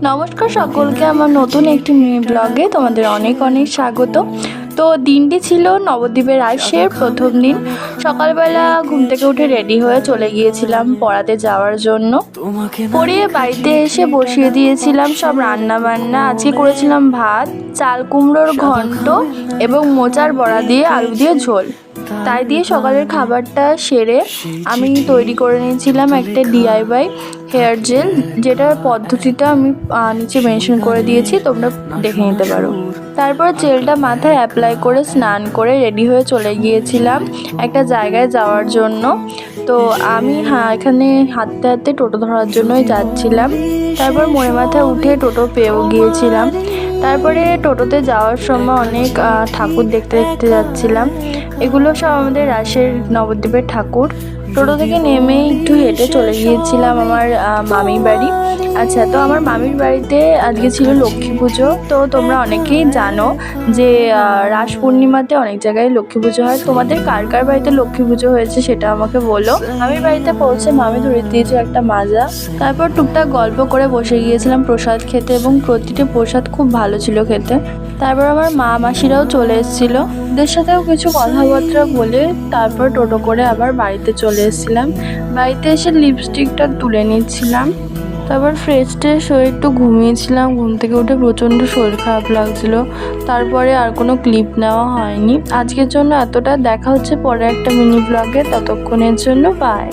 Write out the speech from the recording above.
নমস্কার সকলকে আমার নতুন একটি মিনি ব্লগে তোমাদের অনেক অনেক স্বাগত। তো দিনটি ছিল নবদ্বীপের রাসের প্রথম দিন। সকালবেলা ঘুম থেকে উঠে রেডি হয়ে চলে গিয়েছিলাম পড়াতে যাওয়ার জন্য। পড়িয়ে বাড়িতে এসে বসিয়ে দিয়েছিলাম সব রান্না বান্না। আজকে করেছিলাম ভাত, চাল কুমড়োর ঘন্ট এবং মোচার বড়া দিয়ে আলু দিয়ে ঝোল। তাই দিয়ে সকালের খাবারটা সেরে আমি তৈরি করে নিয়েছিলাম একটা DIY হেয়ার জেল, যেটার পদ্ধতিটা আমি নিচে মেনশন করে দিয়েছি, তোমরা দেখে নিতে পারো। তারপর জেলটা মাথায় অ্যাপ্লাই করে স্নান করে রেডি হয়ে চলে গিয়েছিলাম একটা জায়গায় যাওয়ার জন্য। তো আমি এখানে হাঁটতে হাঁটতে টোটো ধরার জন্যই যাচ্ছিলাম। তারপর মনে মাথায় উঠে টোটো পেয়েও গিয়েছিলাম। তারপরে টোটোতে যাওয়ার সময় অনেক ঠাকুর দেখতে দেখতে যাচ্ছিলাম। এগুলো সব আমাদের রাসের নবদ্বীপের ঠাকুর। টোটো থেকে নেমে একটু হেঁটে চলে গিয়েছিলাম আমার মামির বাড়ি। আচ্ছা, তো আমার মামির বাড়িতে আজকে ছিল লক্ষ্মী পুজো। তো তোমরা অনেকেই জানো যে রাস পূর্ণিমাতে অনেক জায়গায় লক্ষ্মী পুজো হয়। তোমাদের কার কার বাড়িতে লক্ষ্মী পুজো হয়েছে সেটা আমাকে বলো। মামির বাড়িতে পৌঁছে মামি ধরে দিয়েছে একটা মাজা। তারপর টুকটাক গল্প করে বসে গিয়েছিলাম প্রসাদ খেতে, এবং প্রতিটি প্রসাদ খুব ভালো ছিল খেতে। তারপর আমার মা মাসিরাও চলে এসেছিলো, ওদের সাথেও কিছু কথাবার্তা বলে তারপর টোটো করে আবার বাড়িতে চলে এসেছিলাম। বাড়িতে এসে লিপস্টিকটা তুলে নিচ্ছিলাম। তারপর ফ্রেশ ট্রেশ হয়ে একটু ঘুমিয়েছিলাম। ঘুম থেকে উঠে প্রচণ্ড শরীর খারাপ লাগছিল। তারপরে আর কোনো ক্লিপ নেওয়া হয়নি। আজকের জন্য এতটা। দেখা হচ্ছে পরে একটা মিনি ব্লগে। ততক্ষণের জন্য বাই।